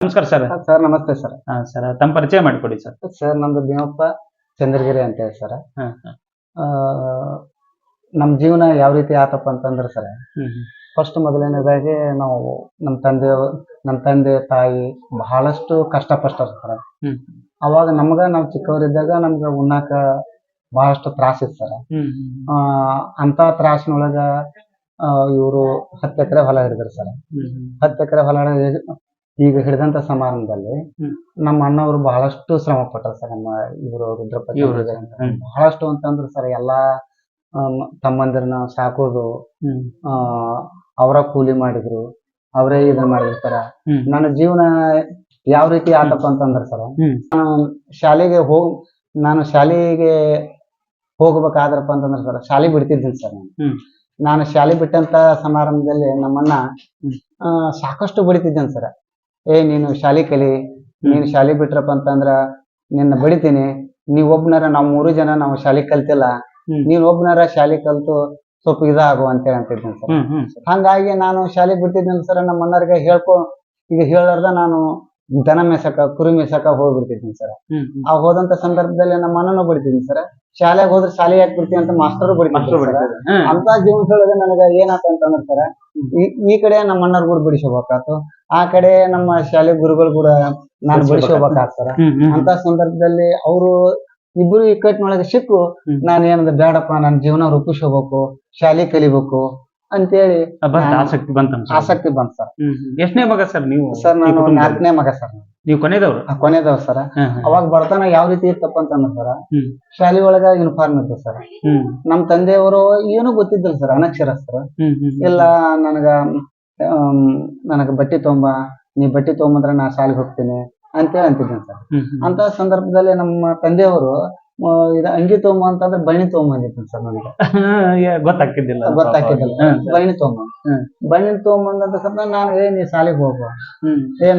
ನಮಸ್ಕಾರ sir. Sir ನಮಸ್ತೆ sir. Sir ತಮ್ಮ ಪರಿಚಯ ಮಾಡಿಕೊಡಿ ಸರ್. ಸರ್ ನಮ್ದು ಭೀಮಪ್ಪ ಚಂದ್ರಗಿರಿ ಅಂತ ಹೇಳಿ ಸರ್. ಹ್ಮ್ ಹ್ಮ್ ನಮ್ಮ ಜೀವನ ಯಾವ ರೀತಿ ಆತಪ್ಪ ಅಂತಂದ್ರೆ ಸರ್, ಫಸ್ಟ್ ಮೊದಲನೇದಾಗಿ ನಾವು ನಮ್ಮ ತಂದೆ ತಾಯಿ ಬಹಳಷ್ಟು ಕಷ್ಟಪಟ್ಟರು ಸರ್. ಅವಾಗ ನಾವು ಚಿಕ್ಕವರಿದ್ದಾಗ ನಮ್ಗೆ ಉಣ್ಣಾಕ ಬಹಳಷ್ಟು ತ್ರಾಸ ಇತ್ತು ಸರ್. ಅಂತ ತ್ರಾಸಿನೊಳಗ ಇವರು 10 ಎಕರೆ ಹೊಲ ಹಿಡಿದ್ರು ಸರ್. 10 ಎಕರೆ ಹೊಲ ಈಗ ಹಿಡಿದಂತ ಸಮಾರಂಭದಲ್ಲಿ ನಮ್ಮ ಅಣ್ಣವರು ಬಹಳಷ್ಟು ಶ್ರಮ ಪಟ್ಟರು ಸರ್. ನಮ್ಮ ಇವರು ರುದ್ರಪ್ಪ ಬಹಳಷ್ಟು ಅಂತಂದ್ರೆ ಸರ್, ಎಲ್ಲಾ ತಮ್ಮಂದಿರನ್ನ ಸಾಕೋದು, ಅವರ ಕೂಲಿ ಮಾಡಿದ್ರು, ಅವರೇ ಇದನ್ನ ಮಾಡಿದ್ರು ಸರ. ನನ್ನ ಜೀವನ ಯಾವ ರೀತಿ ಆತಪ್ಪ ಅಂತಂದ್ರೆ ಸರ್, ನಾನು ಶಾಲೆಗೆ ಹೋಗ್ಬೇಕಾದ್ರಪ್ಪ ಅಂತಂದ್ರೆ ಸರ್, ಶಾಲೆ ಬಿಡ್ತಿದ್ದೀನಿ ಸರ್. ನಾನು ಶಾಲೆ ಬಿಟ್ಟಂತ ಸಮಾರಂಭದಲ್ಲಿ ನಮ್ಮನ್ನ ಸಾಕಷ್ಟು ಬಡಿತಿದ್ದೇನೆ ಸರ್. ನೀನು ಶಾಲೆ ಕಲಿ, ನೀನು ಶಾಲೆ ಬಿಟ್ರಪ್ಪ ಅಂತಂದ್ರ ನಿನ್ನ ಬಡಿತೀನಿ, ನೀವ್ ಒಬ್ನಾರ ನಾವು 3 ಜನ ನಾವು ಶಾಲೆ ಕಲ್ತಿಲ್ಲ, ನೀನ್ ಒಬ್ನಾರ ಶಾಲೆ ಕಲ್ತು ಸ್ವಲ್ಪ ಇದಾಗು ಅಂತೇಳಿ ಅಂತಿದ್ದೀನಿ ಸರ್. ಹಂಗಾಗಿ ನಾನು ಶಾಲೆ ಬಿಡ್ತಿದ್ದೀನಿ ಸರ್. ನಮ್ಮ ಅಣ್ಣರಿಗೆ ಈಗ ಹೇಳಾರ್ದ ನಾನು ದನ ಮೇಸಕ, ಕುರಿ ಮೇಸಕ ಹೋಗ್ಬಿಡ್ತಿದ್ದೀನಿ ಸರ್. ಆ ಹೋದಂತ ಸಂದರ್ಭದಲ್ಲಿ ನಮ್ಮ ಅಣ್ಣನೂ ಬಡಿತಿದ್ದೀನಿ ಸರ್. ಶಾಲೆಗೆ ಹೋದ್ರೆ ಶಾಲೆ ಯಾಕೆ ಬಿಡ್ತೀವಿ ಅಂತ ಮಾಸ್ತರು ಬಡಿತಿದ್ರು. ಅಂತ ಜೀವನದೊಳಗೆ ನನಗೆ ಏನಾತ ಅಂತಂದ್ರೆ ಸರ್, ಈ ಕಡೆ ನಮ್ಮ ಅಣ್ಣರ್ ಕೂಡ ಬಿಡಿಸ್ಕೋಬೇಕಾತು, ಆ ಕಡೆ ನಮ್ಮ ಶಾಲೆ ಗುರುಗಳು ಕೂಡ ನಾನು ಬಿಡಿಸ್ಕೋಬೇಕಾಗ್ತ ಸರ್. ಅಂತ ಸಂದರ್ಭದಲ್ಲಿ ಅವರು ಇಬ್ರು ಇಕ್ಕಟ್ಟಿನೊಳಗೆ ಸಿಕ್ಕು ನಾನು ಏನಂದ್ರೆ ಬೇಡಪ್ಪ, ನನ್ನ ಜೀವನ ರೂಪಿಸ್ಕೋಬೇಕು, ಶಾಲೆ ಕಲಿಬೇಕು ಅಂತೇಳಿ ಆಸಕ್ತಿ ಬಂತ ಸರ್. ಎಷ್ಟನೇ ಮಗ ಸರ್ ನೀವು? ಸರ್ ನಾನು 4ನೇ ಮಗ ಸರ್. ನೀವು ಕೊನೆದವ್ರು ಸರ್. ಅವಾಗ ಬಡತನ ಯಾವ ರೀತಿ ಇತ್ತಪ್ಪ ಅಂತಂದ್ರೆ ಸರ್, ಶಾಲೆ ಒಳಗ ಯೂನಿಫಾರ್ಮ್ ಇತ್ತು ಸರ್. ನಮ್ ತಂದೆಯವರು ಏನು ಗೊತ್ತಿದ್ದಿಲ್ಲ ಸರ್, ಅನಕ್ಷರಸ್ಥರು. ಇಲ್ಲ ನನಗ ಬಟ್ಟೆ ತೊಂಬ, ನೀ ಬಟ್ಟೆ ತೊಗೊಂಬಂದ್ರೆ ನಾ ಶಾಲೆಗೆ ಹೋಗ್ತೀನಿ ಅಂತೇಳಿ ಅಂತಿದ್ದೇನೆ ಸರ್. ಅಂತ ಸಂದರ್ಭದಲ್ಲಿ ನಮ್ಮ ತಂದೆಯವರು ಅಂಗಿ ತೊಗೊಂಬ ಅಂತಂದ್ರೆ ಬಣ್ಣಿ ತೊಗೊಂಬಂದಿದ್ದೀನಿ ಸರ್. ನನಗೆ ಗೊತ್ತಾಗ್ತಿದ್ದಿಲ್ಲ. ಬಣ್ಣಿ ತೊಗೊಂಬಂದಂತ ಸರ್, ನಾನು ನೀ ಶಾಲೆಗೆ ಹೋಗು,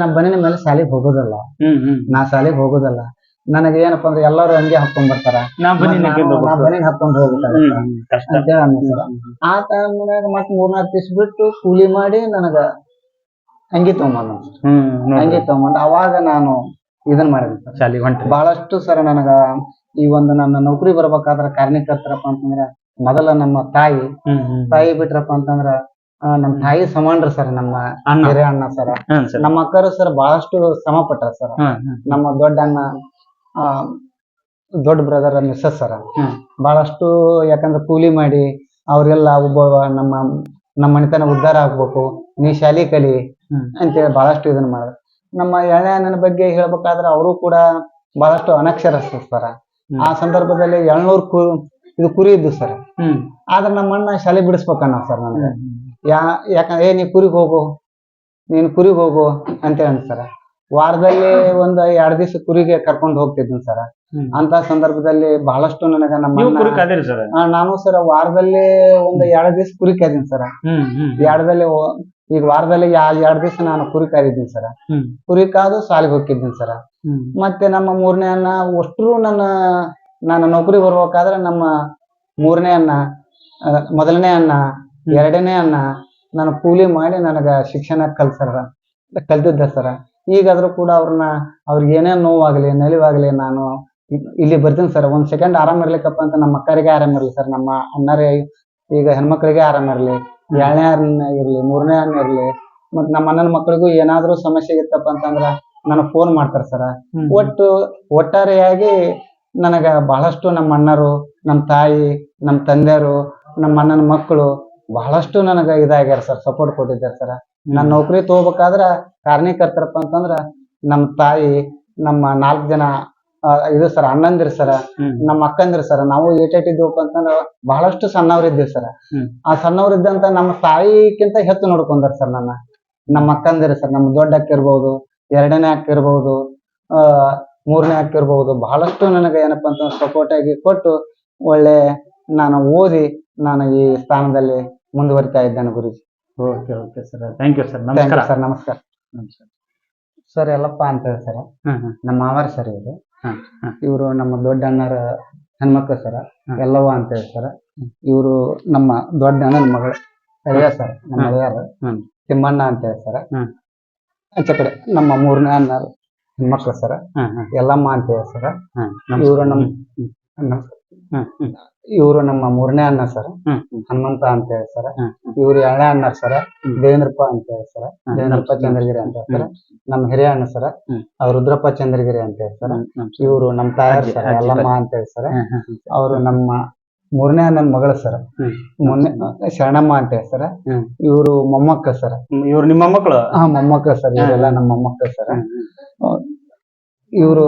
ನಮ್ ಬಣ್ಣಿನ ಮೇಲೆ ಶಾಲೆಗೆ ಹೋಗೋದಲ್ಲ, ನಾ ಶಾಲೆಗೆ ಹೋಗೋದಲ್ಲ, ನನಗೆ ಏನಪ್ಪಾ ಅಂದ್ರೆ ಎಲ್ಲಾರು ಅಂಗಿ ಹಾಕೊಂಡ್ ಬರ್ತಾರ, ನಾ ಬನ್ನಿ ಹಾಕೊಂಡ್ ಹೋಗ್ತಾರೆ ಅಂತೇಳಿ ಅಂದ. ಆ ಟೈಮ್ನಾಗ ಮತ್ 3-4 ದಿವ್ಸ ಬಿಟ್ಟು ಕೂಲಿ ಮಾಡಿ ನನಗ ಅಂಗಿ ತಗೊಂಬಂದ ಅವಾಗ ನಾನು ಇದನ್ ಮಾಡಿದ್ದೆ ಸರ್, ಶಾಲೆಗೆ ಹೊಂಟ. ಬಹಳಷ್ಟು ಸರ್ ನನಗ ಈ ಒಂದು ನನ್ನ ನೌಕರಿ ಬರ್ಬೇಕಾದ್ರ ಕಾರಣೀಕರ್ತರಪ್ಪ ಅಂತಂದ್ರ ಮೊದಲ ನಮ್ಮ ತಾಯಿ ಬಿಟ್ರಪ್ಪ ಅಂತಂದ್ರ ನಮ್ ತಾಯಿ ಸಮಾನ್ರಿ ಸರ್. ನಮ್ಮ ಹಿರಿಯ ಅಣ್ಣ ಸರ, ನಮ್ಮ ಅಕ್ಕರು ಸರ್ ಬಹಳಷ್ಟು ಶ್ರಮ ಪಟ್ಟಾರ ಸರ್. ನಮ್ಮ ದೊಡ್ಡ ಅಣ್ಣ, ದೊಡ್ಡ ಬ್ರದರ್ ಮಿಸ್ಸಸ್ ಸರ ಬಹಳಷ್ಟು, ಯಾಕಂದ್ರೆ ಕೂಲಿ ಮಾಡಿ ಅವ್ರೆಲ್ಲ ಒಬ್ಬ ನಮ್ಮ ಮನೆತನ ಉದ್ಧಾರ ಆಗ್ಬೇಕು, ನೀ ಶಾಲೆ ಕಲಿ ಅಂತೇಳಿ ಬಹಳಷ್ಟು ಇದನ್ನ ಮಾಡಿದ್ರು. ನಮ್ಮ ಎಳೆ ಅಣ್ಣನ ಬಗ್ಗೆ ಹೇಳ್ಬೇಕಾದ್ರೆ ಅವರು ಕೂಡ ಬಹಳಷ್ಟು ಅನಕ್ಷರಸ್ಥ ಸರ. ಆ ಸಂದರ್ಭದಲ್ಲಿ 700 ಕುರಿ ಇದ್ದು ಸರ್. ಆದ್ರೆ ನಮ್ಮ ಅಣ್ಣ ಶಾಲೆ ಬಿಡಿಸ್ಬೇಕಣ್ಣ ಸರ್ ನನಗೆ. ಯಾಕಂದ್ರೆ ನೀ ನೀನು ಕುರಿಗೆ ಹೋಗು ಅಂತೇಳಿ ಅಂದ ಸರ. ವಾರದಲ್ಲಿ 1-2 ದಿವಸ ಕುರಿಗೆ ಕರ್ಕೊಂಡು ಹೋಗ್ತಿದ್ದೀನಿ ಸರ್. ಅಂತ ಸಂದರ್ಭದಲ್ಲಿ ಬಹಳಷ್ಟು ನನಗ ನಾನು ಸರ್ ವಾರದಲ್ಲಿ 1-2 ದಿವಸ ಕುರಿ ಕಾಯ್ದೀನಿ ಸರ್. ಈಗ ವಾರದಲ್ಲಿ 2 ದಿವಸ ನಾನು ಕುರಿ ಕಾಯ್ದಿದ್ದೀನಿ ಸರ್. ಕುರಿ ಕಾದು ಶಾಲೆಗೆ ಹೋಗಿದ್ದೀನಿ ಸರ್. ಮತ್ತೆ ನಮ್ಮ 3ನೇ ಅಣ್ಣ ಅಷ್ಟ್ರು ನಾನು ನೌಕರಿ ಬರ್ಬೇಕಾದ್ರೆ ನಮ್ಮ 3ನೇ ಅಣ್ಣ, ಮೊದಲನೇ ಅಣ್ಣ, 2ನೇ ಅಣ್ಣ ನಾನು ಕೂಲಿ ಮಾಡಿ ನನಗ ಶಿಕ್ಷಣ ಕಲ್ತಿದ್ದೆ ಸರ್. ಈಗಾದ್ರೂ ಕೂಡ ಅವ್ರಿಗೆ ಏನೇನ್ ನೋವಾಗ್ಲಿ ನಲಿವಾಗ್ಲಿ ನಾನು ಇಲ್ಲಿ ಬರ್ತೀನಿ ಸರ್. 1 ಸೆಕೆಂಡ್ ಆರಾಮ್ ಇರ್ಲಿಕ್ಕಪ್ಪ ಅಂತ ನಮ್ಮ ಅಕ್ಕರಿಗೆ ಆರಾಮ್ ಇರ್ಲಿ ಸರ್, ನಮ್ಮ ಅಣ್ಣರೇ ಈಗ ಹೆಣ್ಮಕ್ಳಿಗೆ ಆರಾಮ್ ಇರ್ಲಿ, 2ನೇ ಅಣ್ಣ ಇರ್ಲಿ, 3ನೇ ಅಣ್ಣ ಇರ್ಲಿ, ಮತ್ ನಮ್ಮ ಅಣ್ಣನ ಮಕ್ಕಳಿಗೂ ಏನಾದ್ರೂ ಸಮಸ್ಯೆ ಇತ್ತಪ್ಪ ಅಂತಂದ್ರ ನನಗ್ ಫೋನ್ ಮಾಡ್ತಾರ ಸರ. ಒಟ್ಟಾರೆಯಾಗಿ ನನಗ ಬಹಳಷ್ಟು ನಮ್ಮ ಅಣ್ಣರು, ನಮ್ಮ ತಾಯಿ, ನಮ್ಮ ತಂದೆಯರು, ನಮ್ಮ ಅಣ್ಣನ ಮಕ್ಕಳು ಬಹಳಷ್ಟು ನನಗ ಇದಾಗ್ಯಾರ ಸರ್, ಸಪೋರ್ಟ್ ಕೊಟ್ಟಿದ್ದಾರೆ ಸರ್. ನಾನ್ ನೌಕರಿ ತಗೋಬೇಕಾದ್ರ ಕಾರಣೀಕರ್ತರಪ್ಪ ಅಂತಂದ್ರ ನಮ್ಮ ತಾಯಿ, ನಮ್ಮ 4 ಜನ ಇದು ಸರ್ ಅಣ್ಣಂದಿರ್ ಸರ, ನಮ್ಮ ಅಕ್ಕಂದಿರ್ ಸರ. ನಾವು ಏಟಿದ್ದೀವಪ್ಪ ಅಂತಂದ್ರ ಬಹಳಷ್ಟು ಸಣ್ಣವ್ರಿದ್ದೀವಿ ಸರ್. ಆ ಸಣ್ಣವ್ರಿದ್ದಂತ ನಮ್ಮ ತಾಯಿಕ್ಕಿಂತ ಹೆಚ್ಚು ನೋಡ್ಕೊಂಡಾರ ಸರ್ ನಮ್ಮ ಅಕ್ಕಂದಿರ್ ಸರ್. ನಮ್ಮ ದೊಡ್ಡ ಅಕ್ಕ ಇರ್ಬಹುದು, 2ನೇ ಅಕ್ಕ ಇರ್ಬಹುದು, 3ನೇ ಅಕ್ಕ ಇರ್ಬಹುದು, ಬಹಳಷ್ಟು ನನಗೆ ಏನಪ್ಪಾ ಅಂತ ಸಪೋರ್ಟ್ ಆಗಿ ಕೊಟ್ಟು ಒಳ್ಳೆ ನಾನು ಓದಿ ನಾನು ಈ ಸ್ಥಾನದಲ್ಲಿ ಮುಂದುವರಿತಾ ಇದ್ದೇನೆ ಗುರುಜಿ. Okay sir, thank you sir. ನಮಸ್ಕಾರ ಸರ್. ಯಲ್ಲಪ್ಪ ಅಂತ ಹೇಳಿ ಸರ್, ನಮ್ಮ ಮಾವಾರ ಸರ್ ಇವರು. ಇವರು ನಮ್ಮ ದೊಡ್ಡ ಅಣ್ಣರ ಹೆಣ್ಮಕ್ಳು ಸರ, ಎಲ್ಲವ್ವ ಅಂತ ಹೇಳಿ ಸರ್. ಇವರು ನಮ್ಮ ದೊಡ್ಡ ಅಣ್ಣನ ಮಗಳು ಸರ್, ನಮ್ಮ ಗೆಳೆಯರು ತಿಮ್ಮಣ್ಣ ಅಂತ ಹೇಳಿ ಸರ್. ಆಚೆ ಕಡೆ ನಮ್ಮ ಮೂರನೇ ಅಣ್ಣ ಹೆಣ್ಮಕ್ಳು ಸರ, ಯಲ್ಲಮ್ಮ ಅಂತ ಹೇಳಿ ಸರ. ಇವರು ಇವರು ನಮ್ಮ ಮೂರನೇ ಅಣ್ಣ ಸರ, ಹನುಮಂತ ಅಂತ ಹೇಳಿ ಸರ. ಇವ್ರು ಎರಡನೇ ಅಣ್ಣ ಸರ, ದೇವೇಂದ್ರಪ್ಪ ಅಂತ ಹೇಳಿ ಸರ, ದೇವೇಂದ್ರಪ್ಪ ಚಂದ್ರಗಿರಿ ಅಂತ ಹೇಳಿ ಸರ. ನಮ್ಮ ಹಿರಿಯ ಅಣ್ಣ ಸರ, ಅವ್ರು ರುದ್ರಪ್ಪ ಚಂದ್ರಗಿರಿ ಅಂತ ಹೇಳಿ ಸರ. ಇವರು ನಮ್ಮ ತಾಯಾರ ಸರ, ಯಲ್ಲಮ್ಮ ಅಂತ ಹೇಳಿ ಸರ. ಅವರು ನಮ್ಮ ಮೂರನೇ ಅಣ್ಣನ ಮಗಳ ಸರ, ಶರಣಮ್ಮ ಅಂತ ಹೇಳಿ ಸರ. ಇವರು ಮೊಮ್ಮಕ್ಕ ಸರ. ಇವ್ರು ನಿಮ್ಮ ಮೊಮ್ಮಕ್ಕಳು? ಹಾ, ಮೊಮ್ಮಕ್ಕ ಸರ್. ಇವರೆಲ್ಲ ನಮ್ಮ ಮೊಮ್ಮಕ್ಕ ಸರ. ಇವರು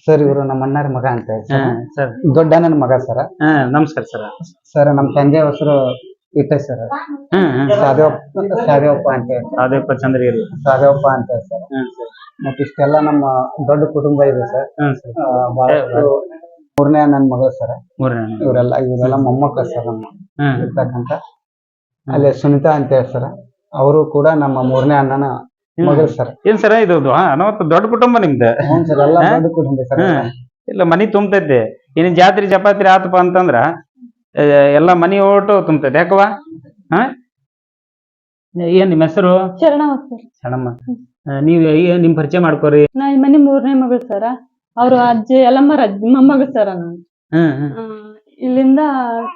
ಸರ್, ಇವರು ನಮ್ಮ ಅಣ್ಣರ ಮಗ ಅಂತ ಹೇಳಿ ಸರ್, ದೊಡ್ಡ ಅಣ್ಣನ ಮಗ ಸರ. ನಮಸ್ಕಾರ ಸರ್. ಸರ್, ನಮ್ಮ ತಂದೆ ಹೆಸರು ಇಟ್ಟೆ ಸರ್, ಸಾದೇವಪ್ಪ ಅಂತ ಹೇಳಿ. ಸಾದೇವಪ್ಪ ಚಂದ್ರಗಿರಿ, ಸಾದೇವಪ್ಪ ಅಂತ ಹೇಳಿ ಸರ್. ಮತ್ತೆ ಇಷ್ಟೆಲ್ಲ ನಮ್ಮ ದೊಡ್ಡ ಕುಟುಂಬ ಇದೆ ಸರ್. ಬಹಳಷ್ಟು ಮೂರನೇ ನನ್ನ ಮಗಳು ಸರ. ಇವರೆಲ್ಲ ಮೊಮ್ಮಕ್ಕ ಸರ್ ನಮ್ಮ ಇರ್ತಕ್ಕಂತ. ಅಲ್ಲೇ ಸುನಿತಾ ಅಂತ ಹೇಳಿ ಸರ, ಅವರು ಕೂಡ ನಮ್ಮ ಮೂರನೇ ಅಣ್ಣನ ಮಗಳು ಸರ್. ಏನ್ ಸರ ಇದು ದೊಡ್ಡ ಕುಟುಂಬ ನಿಮ್ದು? ಹ್ಞೂ ಸರ್, ಎಲ್ಲ ದೊಡ್ಡ ಕುಟುಂಬ ಸರ್. ಇಲ್ಲ, ಮನಿ ತುಂಬತೈತಿ. ಇನ್ ಜಾತ್ರೆ ಜಪಾತ್ರಿ ಆತಪ್ಪ ಅಂತಂದ್ರ ಎಲ್ಲಾ ಮನಿ ಓಟು ತುಂಬತೈತಿ. ಯಾಕವ? ಏನ್ ನಿಮ್ಮ ಹೆಸರು? ಶರಣಮ್ಮ. ನೀವ್ ನಿಮ್ ಪರಿಚಯ ಮಾಡ್ಕೋರಿ. ನಾ ಈ ಮನೆ ಮೂರನೇ ಮಗಳು ಸರ. ಅವ್ರು ಅಜ್ಜಿ ಎಲ್ಲಮ್ಮರ ಮೊಮ್ಮಗಳು ಸರ. ನಾನು ಇಲ್ಲಿಂದ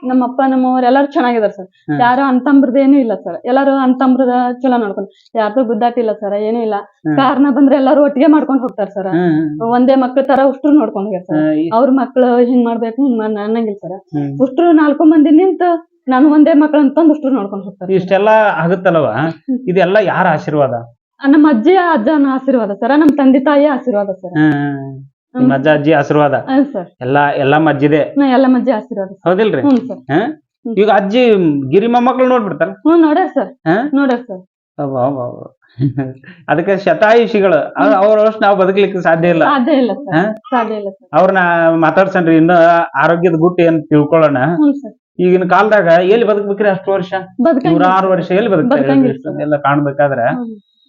ನಮ್ಮ ಅಪ್ಪ ನಮ್ಮವ್ರು ಎಲ್ಲಾರು ಚೆನ್ನಾಗಿದಾರ ಸರ್. ಯಾರು ಅಂತಂಬ್ರದೇನು ಇಲ್ಲ ಸರ್. ಎಲ್ಲಾರು ಅಂತಂಬ್ರದ ಚಲೋ ನೋಡ್ಕೊಂಡು, ಯಾರ್ದು ಗುದ್ದಾಟಿಲ್ಲ ಸರ್, ಏನೂ ಇಲ್ಲ. ಕಾರಣ ಬಂದ್ರೆ ಎಲ್ಲಾರು ಒಟ್ಟಿಗೆ ಮಾಡ್ಕೊಂಡ್ ಹೋಗ್ತಾರ ಸರ್. ಒಂದೇ ಮಕ್ಳ ತರ ಉಷ್ಟ್ರು ನೋಡ್ಕೊಂಡ್ ಹೋಗ್ಯಾರ ಸರ್. ಅವ್ರ ಮಕ್ಳು ಹಿಂಗ್ ಮಾಡ್ಬೇಕು ಹಿಂಗ್ ಅನ್ನಂಗಿಲ್ಲ ಸರ್. ಉಷ್ಟ್ರು 4 ಮಂದಿ ನಿಂತು ನಾನು ಒಂದೇ ಮಕ್ಳು ಅಂತಂದ್ ಉಷ್ಟ್ರು ನೋಡ್ಕೊಂಡ್ ಹೋಗ್ತಾರೆ. ಇಷ್ಟೆಲ್ಲಾ ಆಗುತ್ತಲ್ವ, ಇದೆಲ್ಲ ಯಾರ ಆಶೀರ್ವಾದ? ನಮ್ಮ ಅಜ್ಜನ ಆಶೀರ್ವಾದ ಸರ. ನಮ್ಮ ತಂದೆ ತಾಯಿಯ ಆಶೀರ್ವಾದ ಸರ್. ನಿಮ್ಮ ಅಜ್ಜ ಅಜ್ಜಿ ಆಶೀರ್ವಾದ ಎಲ್ಲಾ ಮಜ್ಜಿದೆ. ಎಲ್ಲ ಮಜ್ಜಿ ಆಶೀರ್ವಾದ, ಹೌದಿಲ್ರಿ? ಈಗ ಅಜ್ಜಿ ಗಿರಿ ಮೊಮ್ಮಕ್ಳು ನೋಡ್ಬಿಡ್ತಾರ? ನೋಡ್ಯಾರ ಸರ್, ನೋಡ್ಯಾರ ಸರ್. ಅದಕ್ಕೆ ಶತಾಯುಷಿಗಳು. ಅವ್ರಷ್ಟು ನಾವು ಬದುಕಲಿಕ್ಕೆ ಸಾಧ್ಯ ಇಲ್ಲ. ಅವ್ರನ್ನ ಮಾತಾಡ್ಸನ್ರಿ, ಇನ್ನ ಆರೋಗ್ಯದ ಗುಟ್ಟು ಏನ್ ತಿಳ್ಕೊಳ್ಳೋಣ. ಈಗಿನ ಕಾಲದಾಗ ಎಲ್ಲಿ ಬದುಕ್ಬೇಕ್ರಿ ಅಷ್ಟು ವರ್ಷ? 106 ವರ್ಷ ಎಲ್ಲಿ ಬದುಕ್ತಾರೆ? ಎಲ್ಲ ಕಾಣ್ಬೇಕಾದ್ರೆ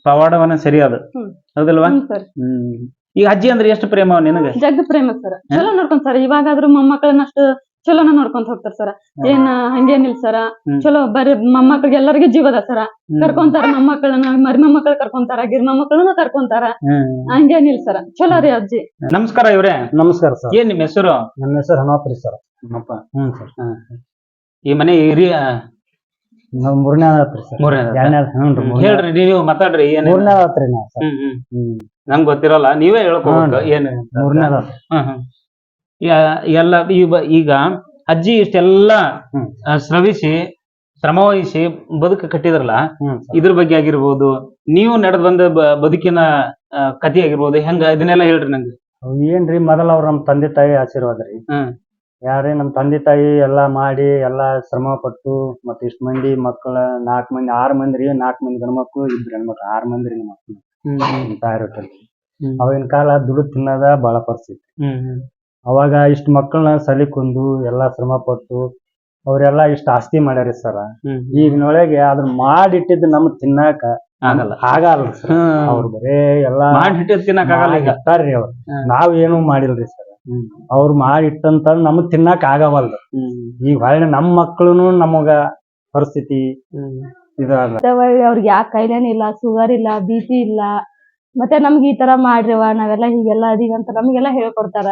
ಪವಾಡವನ್ನ ಸರಿ ಅದು, ಹೌದಲ್ವಾ? ಈಗ ಅಜ್ಜಿ ಅಂದ್ರೆ ಎಷ್ಟು ಪ್ರೇಮ ನಿನಗೆ? ಜಗ್ ಪ್ರೇಮ ಸರ್. ಚಲೋ ನೋಡ್ಕೊಂಡ್ ಸರ್. ಇವಾಗಾದ್ರೂ ಮೊಮ್ಮಕ್ಕಳನ್ನ ಅಷ್ಟು ಚಲೋನ ನೋಡ್ಕೊಂತ ಹೋಗ್ತಾರ ಸರ. ಏನ್ ಹಂಗೇನಿಲ್ಲ ಸರ. ಚಲೋ ಬರೀ ಮೊಮ್ಮಕ್ಳಿಗೆ ಎಲ್ಲರಿಗೂ ಜೀವದ ಸರ. ಕರ್ಕೊಂತಾರ ಮೊಮ್ಮಕ್ಕಳನ್ನ, ಮರಿ ಮೊಮ್ಮಕ್ಕಳು ಕರ್ಕೊಂತಾರ, ಗಿರ್ ಮೊಮ್ಮಕ್ಕಳನ್ನ ಕರ್ಕೊಂತಾರ. ಹಂಗೇನಿಲ್ಲ ಸರ. ಚಲೋ ರೀ ಅಜ್ಜಿ. ನಮಸ್ಕಾರ ಇವ್ರೆ. ನಮಸ್ಕಾರ ಸರ್. ಏನ್ ನಿಮ್ಮ ಹೆಸರು? ನನ್ನ ಹೆಸರು ಹನುಮಪ್ಪ ಸರ್. ಹನುಮಪ್ಪ. ಸರ್. ಈ ಮನೆ ಹಿರಿಯ ಮೂರನೇ ಆತ್ರಿ ಸರ್. ಹೇಳ್ರಿ, ನೀವು ಮಾತಾಡ್ರಿ. ಮೂರನೇ ಆತ್ರಿ ನಾವು ಸರ್. ನಂಗ್ ಗೊತ್ತಿರಲ್ಲ, ನೀವೇ ಹೇಳ್ಕೊಬೇಕು ಏನು. ಮೂರನೇ ಎಲ್ಲ ಈಗ ಅಜ್ಜಿ ಇಷ್ಟೆಲ್ಲ ಶ್ರವಿಸಿ ಶ್ರಮವಹಿಸಿ ಬದುಕು ಕಟ್ಟಿದ್ರಲ್ಲ, ಇದ್ರ ಬಗ್ಗೆ ಆಗಿರ್ಬೋದು, ನೀವು ನಡೆದ್ ಬಂದ ಬದುಕಿನ ಕಥೆ ಆಗಿರ್ಬೋದು, ಹೆಂಗ ಇದನ್ನೆಲ್ಲ ಹೇಳ್ರಿ ನಂಗೆ. ಏನ್ರಿ, ಮೊದಲ ಅವ್ರ ನಮ್ ತಂದೆ ತಾಯಿ ಆಶೀರ್ವಾದ ರೀ. ಯಾರೇ ನಮ್ ತಂದೆ ತಾಯಿ ಎಲ್ಲಾ ಮಾಡಿ ಎಲ್ಲಾ ಶ್ರಮ ಪಟ್ಟು ಮತ್ತ ಇಷ್ಟ ಮಂದಿ ಮಕ್ಕಳ 4 ಮಂದಿ 6 ಮಂದಿ ರೀ. 4 ಮಂದಿ ಗಂಡ್ಮಕ್ಳು, 2 ಹೆಣ್ಮಕ್ಳು, 6 ಮಂದಿ ರೀ ಮಕ್ಳು ತಾಯಿರೊಟ್ಟಲ್ಲಿ. ಅವಾಗಿನ ಕಾಲ ದುಡ್ಡು ತಿನ್ನೋದ ಬಾಳ ಪರಿಸ್ಥಿತಿ. ಅವಾಗ ಇಷ್ಟ ಮಕ್ಕಳನ್ನ ಸಲಿಕೊಂದು ಎಲ್ಲಾ ಶ್ರಮ ಪಟ್ಟು ಅವ್ರೆಲ್ಲಾ ಇಷ್ಟ ಆಸ್ತಿ ಮಾಡ್ಯಾರಿ ಸರ. ಈಗಿನೊಳಗೆ ಅದನ್ನ ಮಾಡಿಟ್ಟಿದ್ದು ನಮ್ಗ್ ತಿನ್ನಾಕ ಆಗಲ್ಲ ಸರ್. ಅವ್ರು ಬರೇ ಎಲ್ಲಾ ಮಾಡಿಟ್ಟಿದ್ ತಿನ್ನಕ್ ಆಗಲ್ಲ ಇರ್ತಾರ್ರಿ. ಅವ್ರು ನಾವ್ ಏನು ಮಾಡಿಲ್ರಿ ಸರ್. ಅವ್ರು ಮಾಡಿಟ್ಟಂತ ನಮಗ್ ತಿನ್ನಾಕ ಆಗವಲ್ದು. ಈಗ ಹೊಳ್ಳಿ ನಮ್ ಮಕ್ಳುನು ನಮಗ ಪರಿಸ್ಥಿತಿ ಅವ್ರಿಗೆ ಯಾಕೆ ಕಾಯಿಲೆನೂ ಇಲ್ಲ, ಶುಗರ್ ಇಲ್ಲ, BP ಇಲ್ಲ. ಮತ್ತೆ ನಮ್ಗೆ ಈ ತರ ಮಾಡ್ರಿವ, ನಾವೆಲ್ಲ ಹೀಗೆಲ್ಲ ಅದೀವಿ ಅಂತ ನಮ್ಗೆಲ್ಲ ಹೇಳ್ಕೊಡ್ತಾರ.